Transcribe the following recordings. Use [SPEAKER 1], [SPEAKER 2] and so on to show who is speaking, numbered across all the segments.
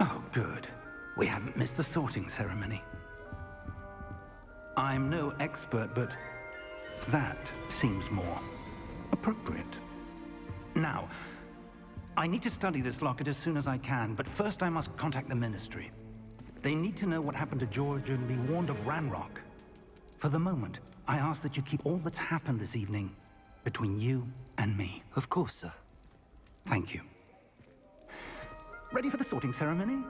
[SPEAKER 1] Oh, good. We haven't missed the sorting ceremony. I'm no expert, but that seems more appropriate. Now, I need to study this locket as soon as I can, but first I must contact the Ministry. They need to know what happened to George and be warned of Ranrock. For the moment, I ask that you keep all that's happened this evening between you and me.
[SPEAKER 2] Of course, sir.
[SPEAKER 1] Thank you. Ready for the sorting ceremony?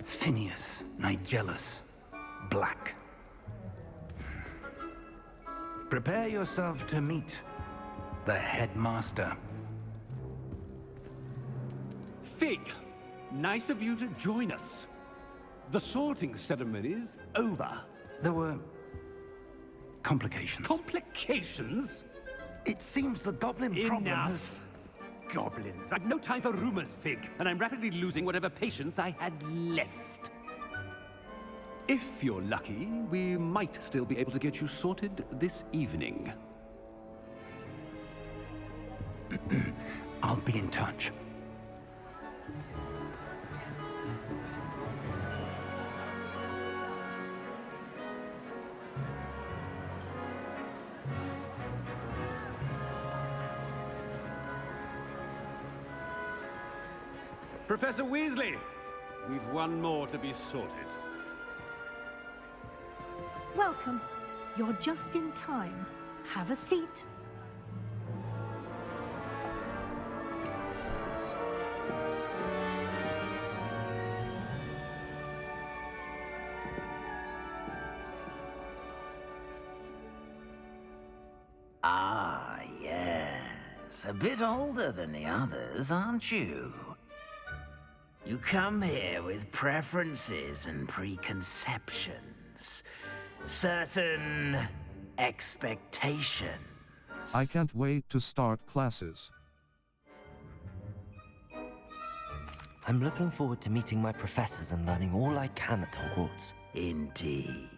[SPEAKER 1] Phineas, Nigellus, Black. Prepare yourself to meet the headmaster.
[SPEAKER 3] Fig, nice of you to join us. The sorting ceremony's over.
[SPEAKER 1] There were complications.
[SPEAKER 3] Complications?
[SPEAKER 1] It seems the goblin problem has...
[SPEAKER 3] Enough! Goblins. I've no time for rumors, Fig, and I'm rapidly losing whatever patience I had left. If you're lucky, we might still be able to get you sorted this evening.
[SPEAKER 1] I'll be in touch.
[SPEAKER 3] Professor Weasley, we've one more to be sorted.
[SPEAKER 4] Welcome. You're just in time. Have a seat.
[SPEAKER 5] Ah, yes. A bit older than the others, aren't you? You come here with preferences and preconceptions. Certain expectations.
[SPEAKER 6] I can't wait to start classes.
[SPEAKER 2] I'm looking forward to meeting my professors and learning all I can at Hogwarts.
[SPEAKER 5] Indeed.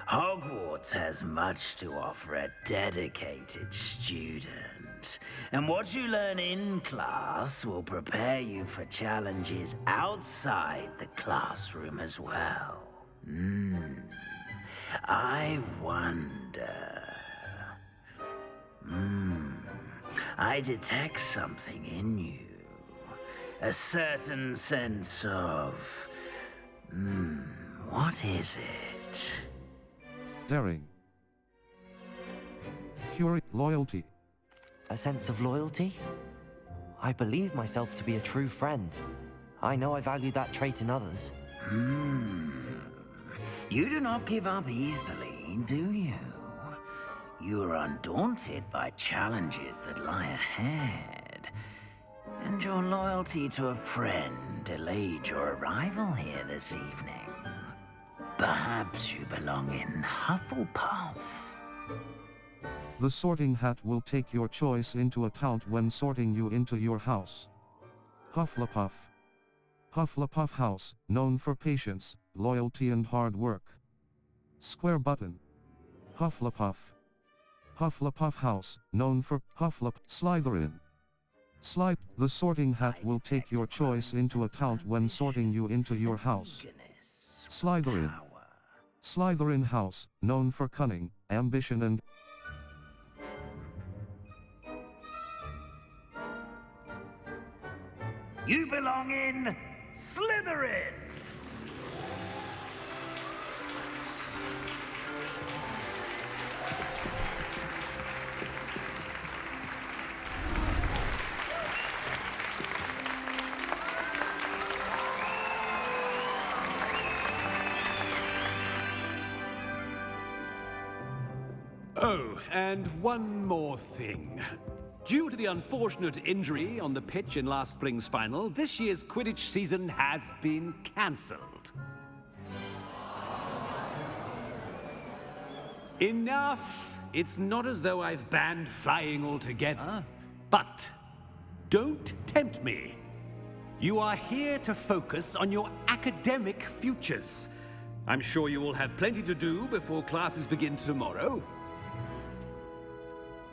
[SPEAKER 5] Hogwarts has much to offer a dedicated student. And what you learn in class will prepare you for challenges outside the classroom as well. I wonder... I detect something in you. A certain sense of... what is it?
[SPEAKER 6] Daring. Loyalty.
[SPEAKER 2] A sense of loyalty? I believe myself to be a true friend. I know I value that trait in others.
[SPEAKER 5] You do not give up easily, do you? You are undaunted by challenges that lie ahead. And your loyalty to a friend delayed your arrival here this evening. Perhaps you belong in Hufflepuff.
[SPEAKER 6] The sorting hat will take your choice into account when sorting you into your house. Hufflepuff. Hufflepuff House, known for patience, loyalty and hard work. Square button. Hufflepuff. Hufflepuff House, known for Slytherin. The sorting hat will take your choice into account when sorting you into your house. Slytherin. Slytherin House, known for cunning, ambition and...
[SPEAKER 5] You belong in Slytherin!
[SPEAKER 3] Oh, and one more thing. Due to the unfortunate injury on the pitch in last spring's final, this year's Quidditch season has been cancelled. Enough! It's not as though I've banned flying altogether. But don't tempt me. You are here to focus on your academic futures. I'm sure you will have plenty to do before classes begin tomorrow.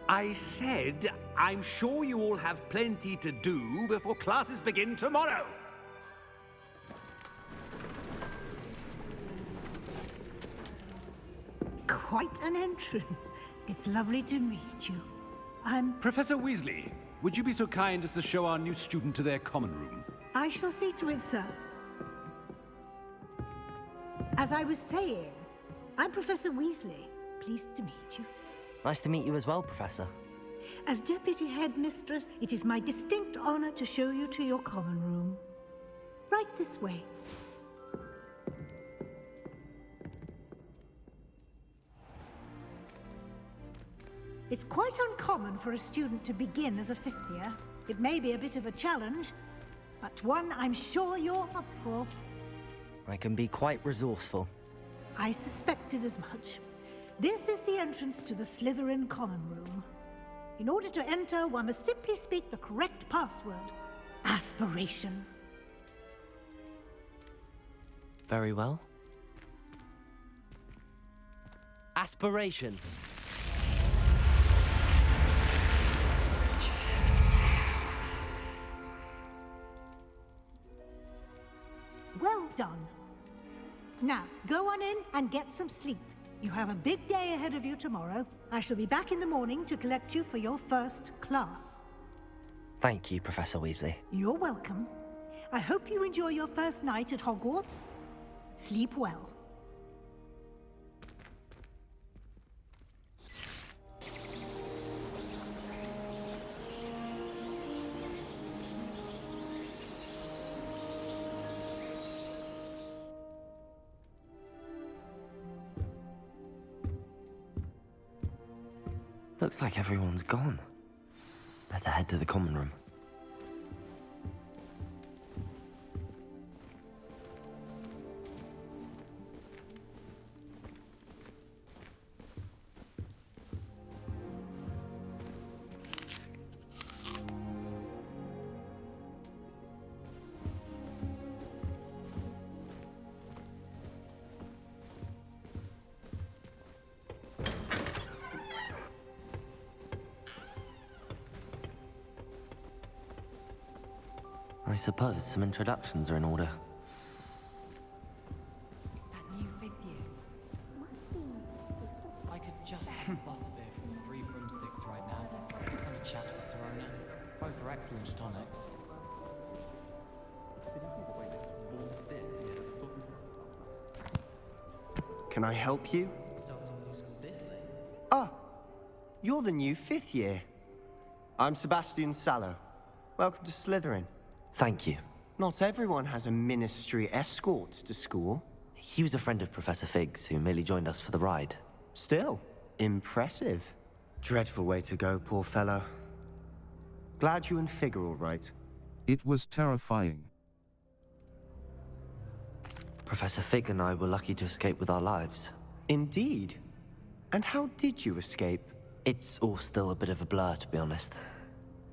[SPEAKER 3] I said, I'm sure you all have plenty to do before classes begin tomorrow.
[SPEAKER 4] Quite an entrance. It's lovely to meet you.
[SPEAKER 3] Professor Weasley, would you be so kind as to show our new student to their common room?
[SPEAKER 4] I shall see to it, sir. As I was saying, I'm Professor Weasley. Pleased to meet you.
[SPEAKER 2] Nice to meet you as well, Professor.
[SPEAKER 4] As Deputy Headmistress, it is my distinct honor to show you to your common room. Right this way. It's quite uncommon for a student to begin as a fifth year. It may be a bit of a challenge, but one I'm sure you're up for.
[SPEAKER 2] I can be quite resourceful.
[SPEAKER 4] I suspected as much. This is the entrance to the Slytherin common room. In order to enter, one must simply speak the correct password. Aspiration.
[SPEAKER 2] Very well. Aspiration.
[SPEAKER 4] Well done. Now, go on in and get some sleep. You have a big day ahead of you tomorrow. I shall be back in the morning to collect you for your first class.
[SPEAKER 2] Thank you, Professor Weasley.
[SPEAKER 4] You're welcome. I hope you enjoy your first night at Hogwarts. Sleep well.
[SPEAKER 2] Looks like everyone's gone. Better head to the common room. I suppose some introductions are in order.
[SPEAKER 7] That new fig view. I could just have butterbeer from the Three Broomsticks right now. And a chat with Serona. Both are excellent tonics.
[SPEAKER 8] Can I help you?
[SPEAKER 7] Starting new school this late.
[SPEAKER 8] Ah, you're the new fifth year. I'm Sebastian Sallow. Welcome to Slytherin.
[SPEAKER 2] Thank you.
[SPEAKER 8] Not everyone has a ministry escort to school.
[SPEAKER 2] He was a friend of Professor Fig's who merely joined us for the ride.
[SPEAKER 8] Still, impressive. Dreadful way to go, poor fellow. Glad you and Fig are all right.
[SPEAKER 6] It was terrifying.
[SPEAKER 2] Professor Fig and I were lucky to escape with our lives.
[SPEAKER 8] Indeed. And how did you escape?
[SPEAKER 2] It's all still a bit of a blur, to be honest.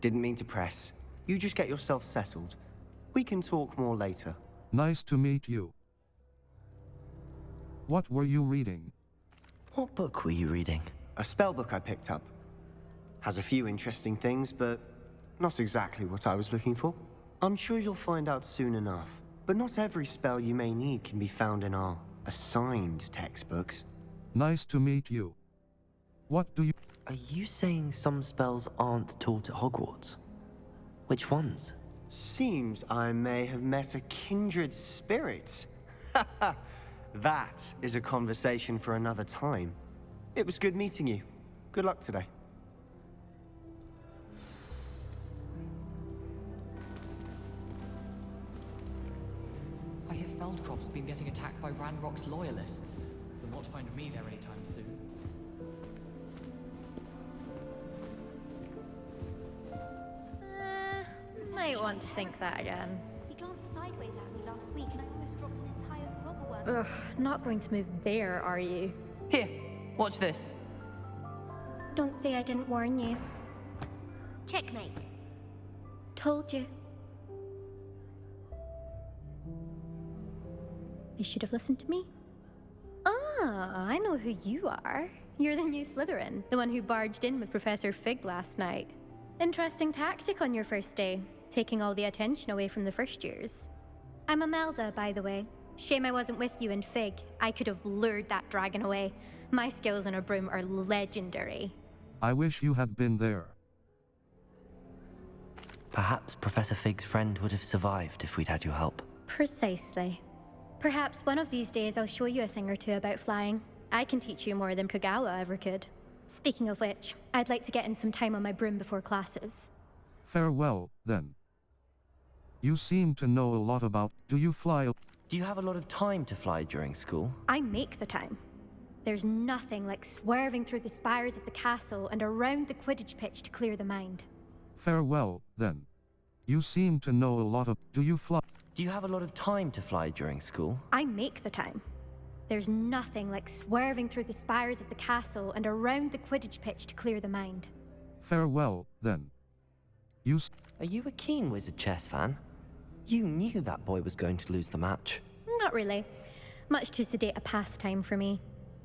[SPEAKER 8] Didn't mean to press. You just get yourself settled. We can talk more later.
[SPEAKER 6] Nice to meet you. What were you reading?
[SPEAKER 2] What book were you reading?
[SPEAKER 8] A spellbook I picked up. Has a few interesting things, but not exactly what I was looking for. I'm sure you'll find out soon enough. But not every spell you may need can be found in our assigned textbooks.
[SPEAKER 6] Nice to meet you. What do you...
[SPEAKER 2] Are you saying some spells aren't taught at Hogwarts? Which ones?
[SPEAKER 8] Seems I may have met a kindred spirit. That is a conversation for another time. It was good meeting you. Good luck today.
[SPEAKER 7] I hear Feldcroft's been getting attacked by Ranrock's loyalists. They'll not find me there anytime soon.
[SPEAKER 9] Might want to think that again.
[SPEAKER 10] He glanced sideways at me last week and I almost dropped an entire flogger work.
[SPEAKER 9] Ugh, not going to move there, are you?
[SPEAKER 8] Here,
[SPEAKER 2] Watch this.
[SPEAKER 10] Don't say I didn't warn you. Checkmate. Told you. You should have listened to me. Ah, I know who you are. You're the new Slytherin, the one who barged in with Professor Fig last night. Interesting tactic on your first day, taking all the attention away from the first years. I'm Imelda, by the way. Shame I wasn't with you in Fig. I could have lured that dragon away. My skills on a broom are legendary.
[SPEAKER 6] I wish you had been there.
[SPEAKER 2] Perhaps Professor Fig's friend would have survived if we'd had your help.
[SPEAKER 10] Precisely. Perhaps one of these days I'll show you a thing or two about flying. I can teach you more than Kogawa ever could. Speaking of which, I'd like to get in some time on my broom before classes.
[SPEAKER 6] Farewell, then. You seem to know a lot about... Do you fly...
[SPEAKER 2] Do you have a lot of time to fly during school?
[SPEAKER 10] I make the time. There's nothing like swerving through the spires of the castle and around the Quidditch pitch to clear the mind.
[SPEAKER 6] Farewell, then. You seem to know a lot of... Do you fly...
[SPEAKER 2] Do you have a lot of time to fly during school?
[SPEAKER 10] I make the time. There's nothing like swerving through the spires of the castle and around the Quidditch pitch to clear the mind.
[SPEAKER 6] Farewell, then. You...
[SPEAKER 2] Are you a keen Wizard chess fan? You knew that boy was going to lose the match.
[SPEAKER 10] Not really. Much too sedate a pastime for me.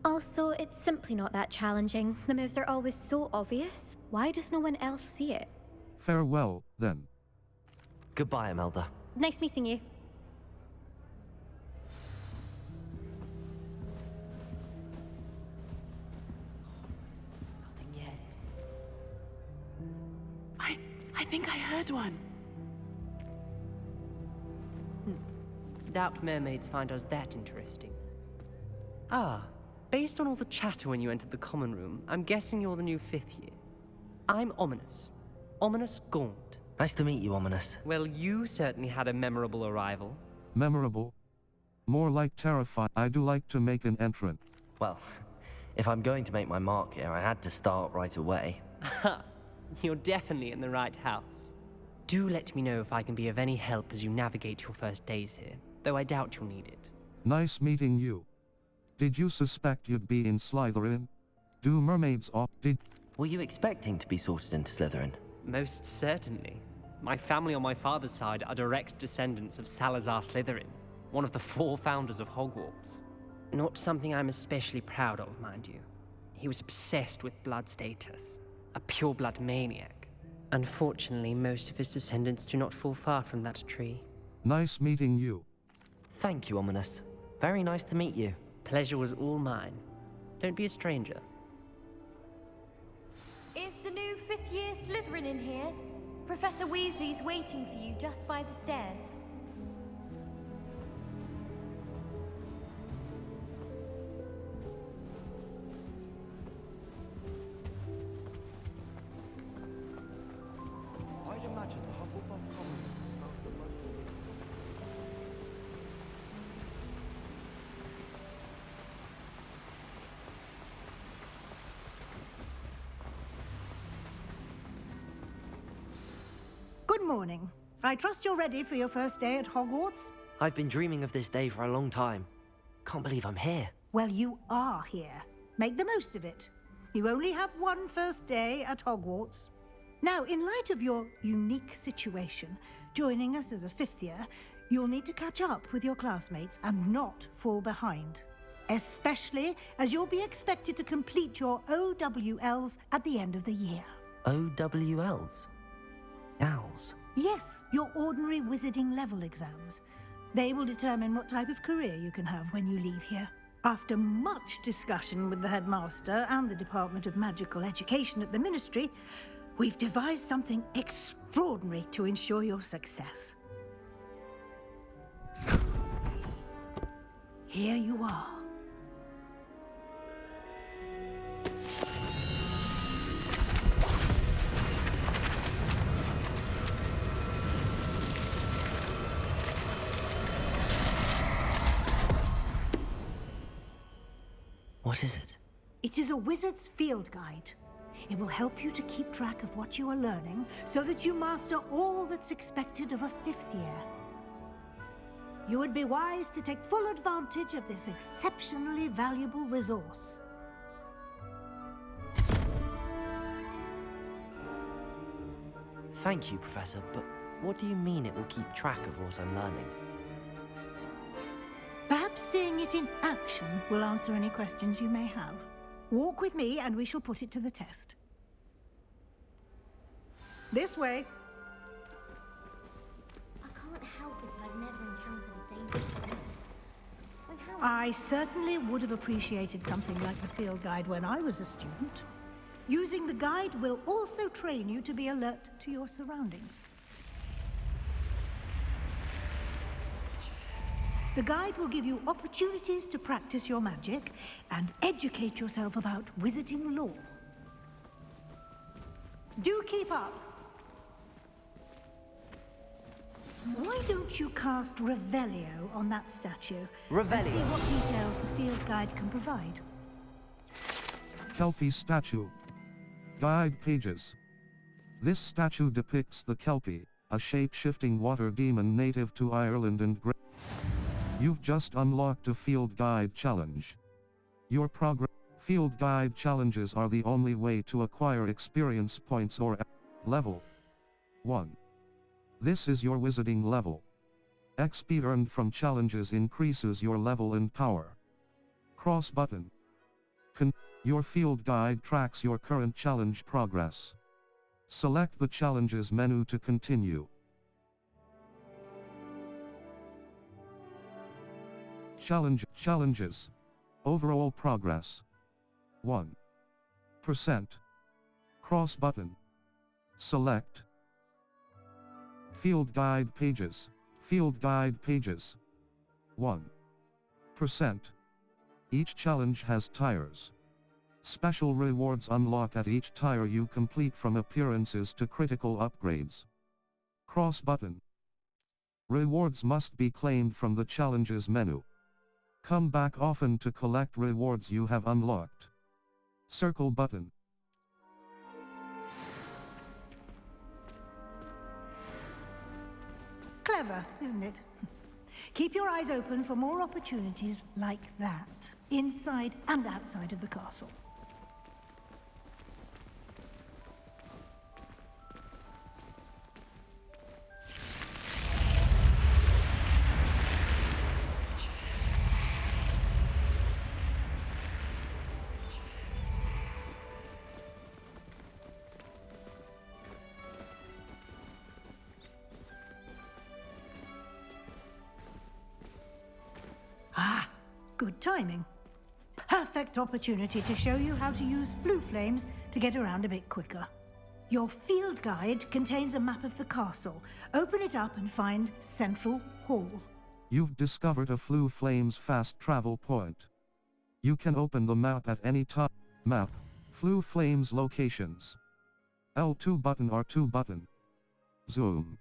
[SPEAKER 10] Also, it's simply not that challenging. The moves are always so obvious. Why does no one else see it?
[SPEAKER 6] Farewell, then.
[SPEAKER 2] Goodbye, Imelda.
[SPEAKER 10] Nice meeting you.
[SPEAKER 2] Nothing yet.
[SPEAKER 11] I think I heard one.
[SPEAKER 12] Doubt mermaids find us that interesting. Ah, based on all the chatter when you entered the common room, I'm guessing you're the new 5th year. I'm Ominous. Ominous Gaunt.
[SPEAKER 2] Nice to meet you, Ominous.
[SPEAKER 12] Well, you certainly had a memorable arrival.
[SPEAKER 6] Memorable? More like terrifying. I do like to make an entrance.
[SPEAKER 2] Well, if I'm going to make my mark here, I had to start right away.
[SPEAKER 12] Ha! You're definitely in the right house. Do let me know if I can be of any help as you navigate your first days here, though I doubt you'll need it.
[SPEAKER 6] Nice meeting you. Did you suspect you'd be in Slytherin? Do mermaids did...
[SPEAKER 2] Were you expecting to be sorted into Slytherin?
[SPEAKER 12] Most certainly. My family on my father's side are direct descendants of Salazar Slytherin, one of the 4 founders of Hogwarts. Not something I'm especially proud of, mind you. He was obsessed with blood status, a pure-blood maniac. Unfortunately, most of his descendants do not fall far from that tree.
[SPEAKER 6] Nice meeting you.
[SPEAKER 2] Thank you, Ominous. Very nice to meet you.
[SPEAKER 12] Pleasure was all mine. Don't be a stranger.
[SPEAKER 13] Is the new 5th year Slytherin in here? Professor Weasley's waiting for you just by the stairs.
[SPEAKER 14] I'd imagine the Hufflepuff Commons is about the most...
[SPEAKER 4] Good morning. I trust you're ready for your first day at Hogwarts?
[SPEAKER 2] I've been dreaming of this day for a long time. Can't believe I'm here.
[SPEAKER 4] Well, you are here. Make the most of it. You only have one first day at Hogwarts. Now, in light of your unique situation, joining us as a 5th year, you'll need to catch up with your classmates and not fall behind. Especially as you'll be expected to complete your OWLs at the end of the year.
[SPEAKER 2] OWLs? Owls?
[SPEAKER 4] Yes, your ordinary wizarding level exams. They will determine what type of career you can have when you leave here. After much discussion with the headmaster and the Department of Magical Education at the Ministry, we've devised something extraordinary to ensure your success. Here you are.
[SPEAKER 2] What is it?
[SPEAKER 4] It is a wizard's field guide. It will help you to keep track of what you are learning so that you master all that's expected of a 5th year. You would be wise to take full advantage of this exceptionally valuable resource.
[SPEAKER 2] Thank you, Professor, but what do you mean it will keep track of what I'm learning?
[SPEAKER 4] Perhaps seeing it in action will answer any questions you may have. Walk with me and we shall put it to the test. This way.
[SPEAKER 10] I can't help it if I've never encountered a dangerous place. And how...
[SPEAKER 4] I certainly would have appreciated something like the field guide when I was a student. Using the guide will also train you to be alert to your surroundings. The guide will give you opportunities to practice your magic and educate yourself about wizarding lore. Do keep up! Why don't you cast Revelio on that statue?
[SPEAKER 2] Revelio?
[SPEAKER 4] And see what details the field guide can provide.
[SPEAKER 6] Kelpie statue. Guide pages. This statue depicts the Kelpie, a shape-shifting water demon native to Ireland and Great. You've just unlocked a field guide challenge. Your field guide challenges are the only way to acquire experience points or level 1. This is your wizarding level. XP earned from challenges increases your level and power. Cross button. Your field guide tracks your current challenge progress. Select the challenges menu to continue. Challenges. Overall progress. 1%. Cross button. Select. Field guide pages. Field guide pages. 1%. Each challenge has tires. Special rewards unlock at each tire you complete, from appearances to critical upgrades. Cross button. Rewards must be claimed from the challenges menu. Come back often to collect rewards you have unlocked. Circle button.
[SPEAKER 4] Clever, isn't it? Keep your eyes open for more opportunities like that, inside and outside of the castle. Good timing. Perfect opportunity to show you how to use flue flames to get around a bit quicker. Your field guide contains a map of the castle. Open it up and find Central Hall.
[SPEAKER 6] You've discovered a flue flames fast travel point. You can open the map at any time. Map. Flue flames locations. L2 button, R2 button. Zoom.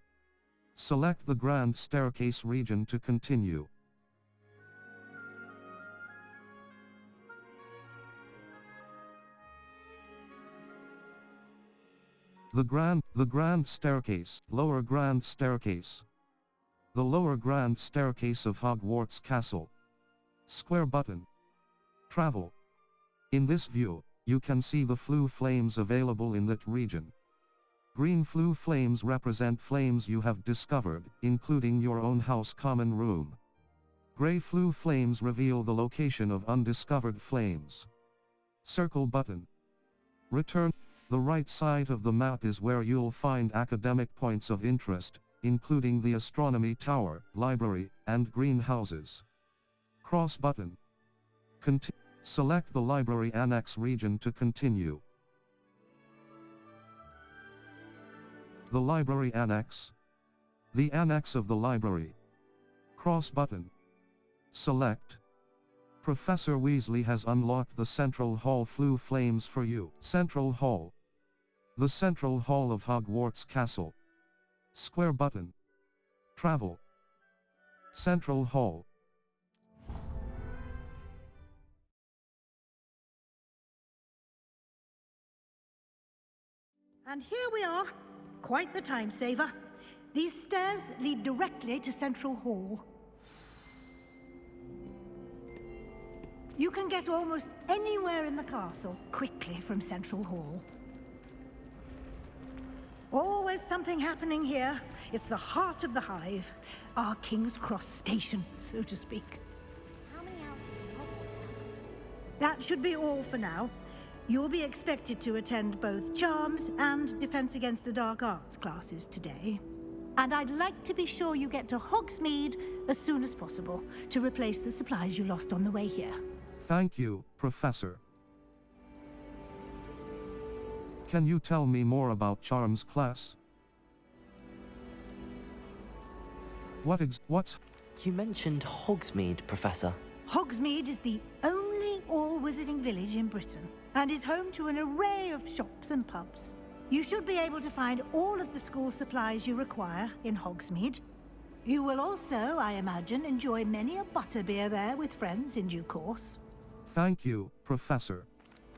[SPEAKER 6] Select the Grand Staircase region to continue. The Grand Staircase, Lower Grand Staircase. The Lower Grand Staircase of Hogwarts Castle. Square button. Travel. In this view, you can see the flue flames available in that region. Green flue flames represent flames you have discovered, including your own house common room. Gray flue flames reveal the location of undiscovered flames. Circle button. Return. The right side of the map is where you'll find academic points of interest, including the Astronomy Tower, Library, and Greenhouses. Cross button. Select the Library Annex region to continue. The Library Annex. The Annex of the Library. Cross button. Select. Professor Weasley has unlocked the Central Hall flue flames for you. Central Hall. The Central Hall of Hogwarts Castle. Square button. Travel. Central Hall.
[SPEAKER 4] And here we are. Quite the time saver. These stairs lead directly to Central Hall. You can get almost anywhere in the castle quickly from Central Hall. Always something happening here. It's the heart of the hive. Our King's Cross station, so to speak.
[SPEAKER 13] How many hours do you have?
[SPEAKER 4] That should be all for now. You'll be expected to attend both Charms and Defense Against the Dark Arts classes today. And I'd like to be sure you get to Hogsmeade as soon as possible to replace the supplies you lost on the way here.
[SPEAKER 6] Thank you, Professor. Can you tell me more about Charms class? What's...
[SPEAKER 2] You mentioned Hogsmeade, Professor.
[SPEAKER 4] Hogsmeade is the only all-wizarding village in Britain and is home to an array of shops and pubs. You should be able to find all of the school supplies you require in Hogsmeade. You will also, I imagine, enjoy many a butterbeer there with friends in due course.
[SPEAKER 6] Thank you, Professor.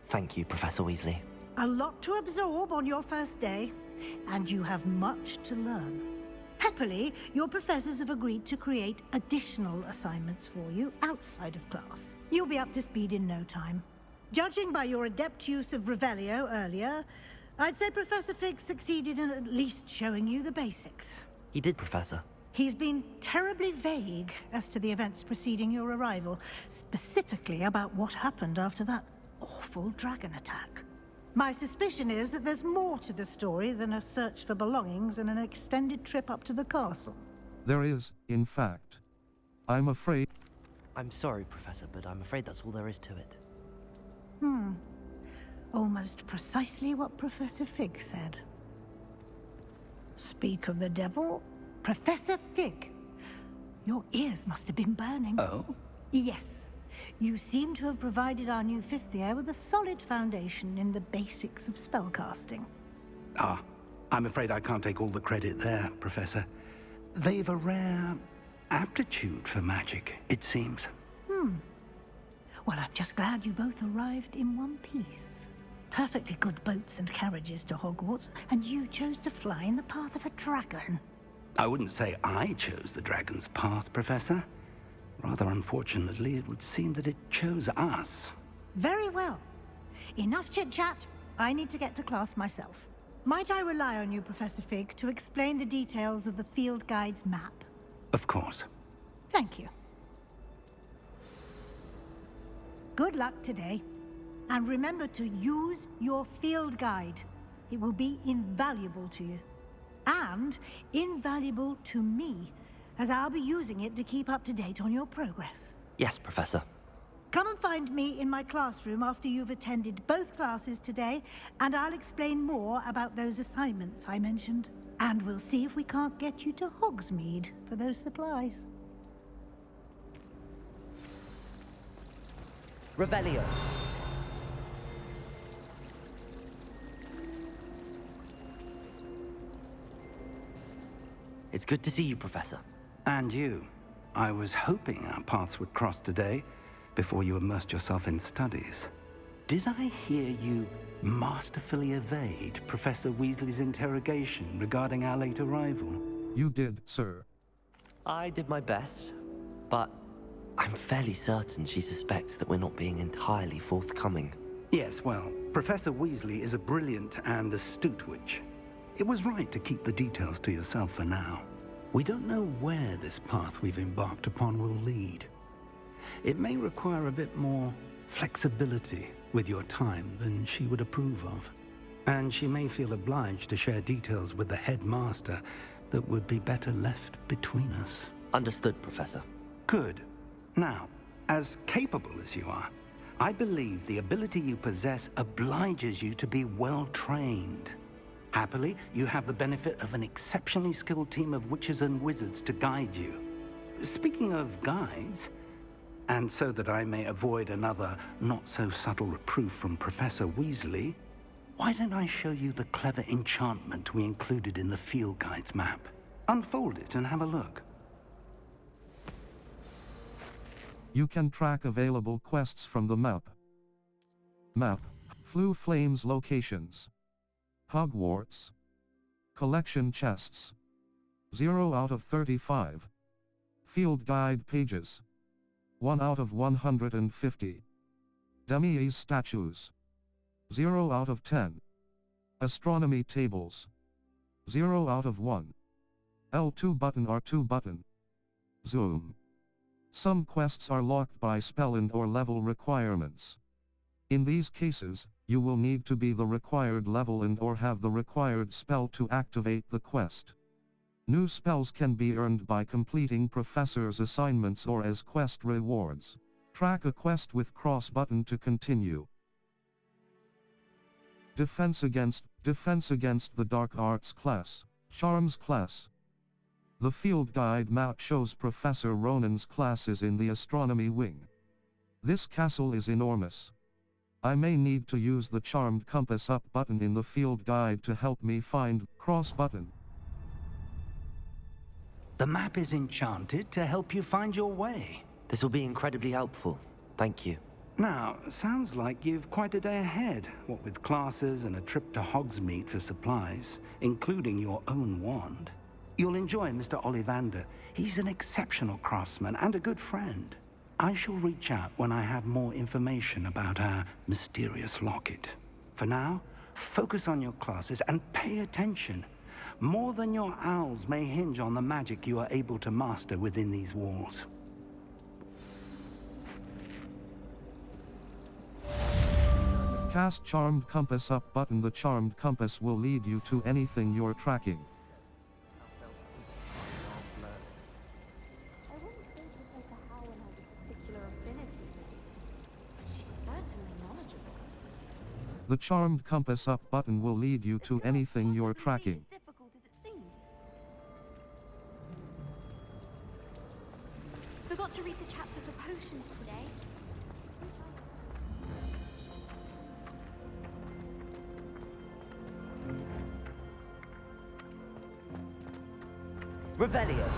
[SPEAKER 2] Thank you, Professor Weasley.
[SPEAKER 4] A lot to absorb on your first day, and you have much to learn. Happily, your professors have agreed to create additional assignments for you outside of class. You'll be up to speed in no time. Judging by your adept use of Revelio earlier, I'd say Professor Fig succeeded in at least showing you the basics.
[SPEAKER 2] He did, Professor.
[SPEAKER 4] He's been terribly vague as to the events preceding your arrival, specifically about what happened after that awful dragon attack. My suspicion is that there's more to the story than a search for belongings and an extended trip up to the castle.
[SPEAKER 6] There is, in fact. I'm afraid...
[SPEAKER 2] I'm sorry, Professor, but I'm afraid that's all there is to it.
[SPEAKER 4] Almost precisely what Professor Fig said. Speak of the devil, Professor Fig. Your ears must have been burning.
[SPEAKER 1] Oh?
[SPEAKER 4] Yes. You seem to have provided our new fifth year with a solid foundation in the basics of spellcasting.
[SPEAKER 1] Ah, I'm afraid I can't take all the credit there, Professor. They've a rare aptitude for magic, it seems.
[SPEAKER 4] Well, I'm just glad you both arrived in one piece. Perfectly good boats and carriages to Hogwarts, and you chose to fly in the path of a dragon.
[SPEAKER 1] I wouldn't say I chose the dragon's path, Professor. Rather unfortunately, it would seem that it chose us.
[SPEAKER 4] Very well. Enough chit-chat. I need to get to class myself. Might I rely on you, Professor Fig, to explain the details of the field guide's map?
[SPEAKER 1] Of course.
[SPEAKER 4] Thank you. Good luck today. And remember to use your field guide. It will be invaluable to you. And invaluable to me, as I'll be using it to keep up to date on your progress.
[SPEAKER 2] Yes, Professor.
[SPEAKER 4] Come and find me in my classroom after you've attended both classes today, and I'll explain more about those assignments I mentioned. And we'll see if we can't get you to Hogsmeade for those supplies.
[SPEAKER 2] Revelio. It's good to see you, Professor.
[SPEAKER 1] And you. I was hoping our paths would cross today, before you immersed yourself in studies. Did I hear you masterfully evade Professor Weasley's interrogation regarding our late arrival?
[SPEAKER 6] You did, sir.
[SPEAKER 2] I did my best, but I'm fairly certain she suspects that we're not being entirely forthcoming.
[SPEAKER 1] Yes, well, Professor Weasley is a brilliant and astute witch. It was right to keep the details to yourself for now. We don't know where this path we've embarked upon will lead. It may require a bit more flexibility with your time than she would approve of. And she may feel obliged to share details with the headmaster that would be better left between us.
[SPEAKER 2] Understood, Professor.
[SPEAKER 1] Good. Now, as capable as you are, I believe the ability you possess obliges you to be well trained. Happily, you have the benefit of an exceptionally skilled team of witches and wizards to guide you. Speaking of guides, and so that I may avoid another not-so-subtle reproof from Professor Weasley, why don't I show you the clever enchantment we included in the field guide's map? Unfold it and have a look.
[SPEAKER 6] You can track available quests from the map. Map. Flue Flames locations. Hogwarts. Collection chests. 0 out of 35. Field guide pages. 1 out of 150. Demi-Ease statues. 0 out of 10. Astronomy tables. 0 out of 1. L2 button R2 button. Zoom. Some quests are locked by spell and/or level requirements. In these cases, you will need to be the required level and/or have the required spell to activate the quest. New spells can be earned by completing professor's assignments or as quest rewards. Track a quest with cross button to continue. Defense against the Dark Arts class. Charms class. The field guide map shows Professor Ronan's classes in the astronomy wing. This castle is enormous. I may need to use the charmed compass up button in the field guide to help me find cross button.
[SPEAKER 1] The map is enchanted to help you find your way.
[SPEAKER 2] This will be incredibly helpful. Thank you.
[SPEAKER 1] Now, sounds like you've quite a day ahead, what with classes and a trip to Hogsmeade for supplies, including your own wand. You'll enjoy Mr. Ollivander. He's an exceptional craftsman and a good friend. I shall reach out when I have more information about our mysterious locket. For now, focus on your classes and pay attention. More than your owls may hinge on the magic you are able to master within these walls.
[SPEAKER 6] Cast Charmed Compass up button. The Charmed Compass will lead you to anything you're tracking.
[SPEAKER 13] I wouldn't think Professor Howell has a particular affinity for these, but she's certainly knowledgeable.
[SPEAKER 6] The Charmed Compass up button will lead you to anything you're tracking.
[SPEAKER 13] As difficult as it seems. Forgot to read the chapter for potions today.
[SPEAKER 2] Revelio.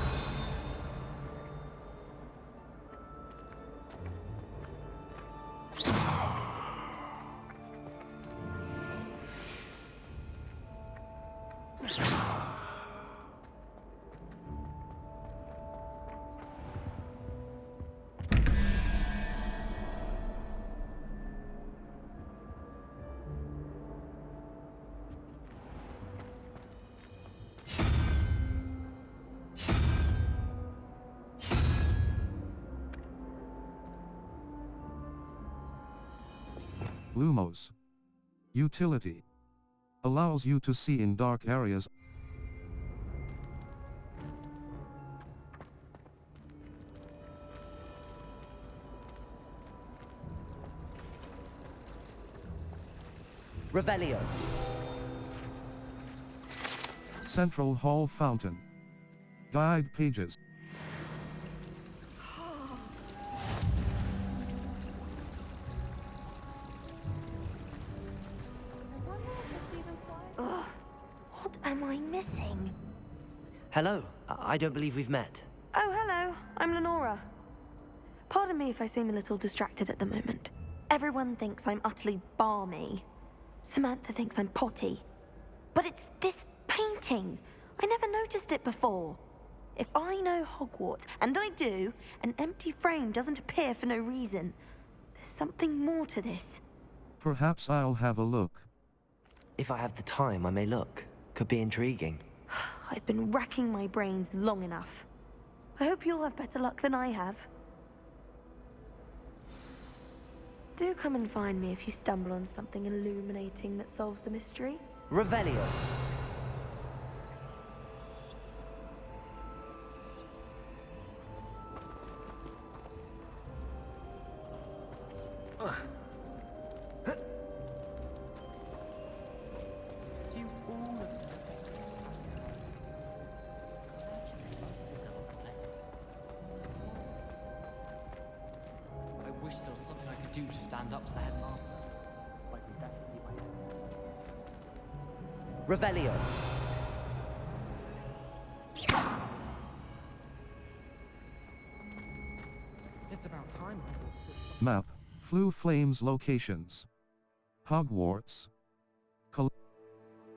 [SPEAKER 6] Lumos. Utility. Allows you to see in dark areas.
[SPEAKER 2] Revelio.
[SPEAKER 6] Central Hall Fountain. Guide pages.
[SPEAKER 13] Ugh, what am I missing?
[SPEAKER 2] Hello. I don't believe we've met.
[SPEAKER 15] Oh, hello. I'm Lenora. Pardon me if I seem a little distracted at the moment. Everyone thinks I'm utterly balmy. Samantha thinks I'm potty. But it's this painting. I never noticed it before. If I know Hogwarts, and I do, an empty frame doesn't appear for no reason. There's something more to this.
[SPEAKER 6] Perhaps I'll have a look.
[SPEAKER 2] If I have the time, I may look. Could be intriguing.
[SPEAKER 15] I've been racking my brains long enough. I hope you'll have better luck than I have. Do come and find me if you stumble on something illuminating that solves the mystery.
[SPEAKER 2] Revelio.
[SPEAKER 7] I wish there was something I could do to stand up to the headmaster.
[SPEAKER 2] Revelio.
[SPEAKER 7] It's about time.
[SPEAKER 6] Map. Flue Flames locations. Hogwarts.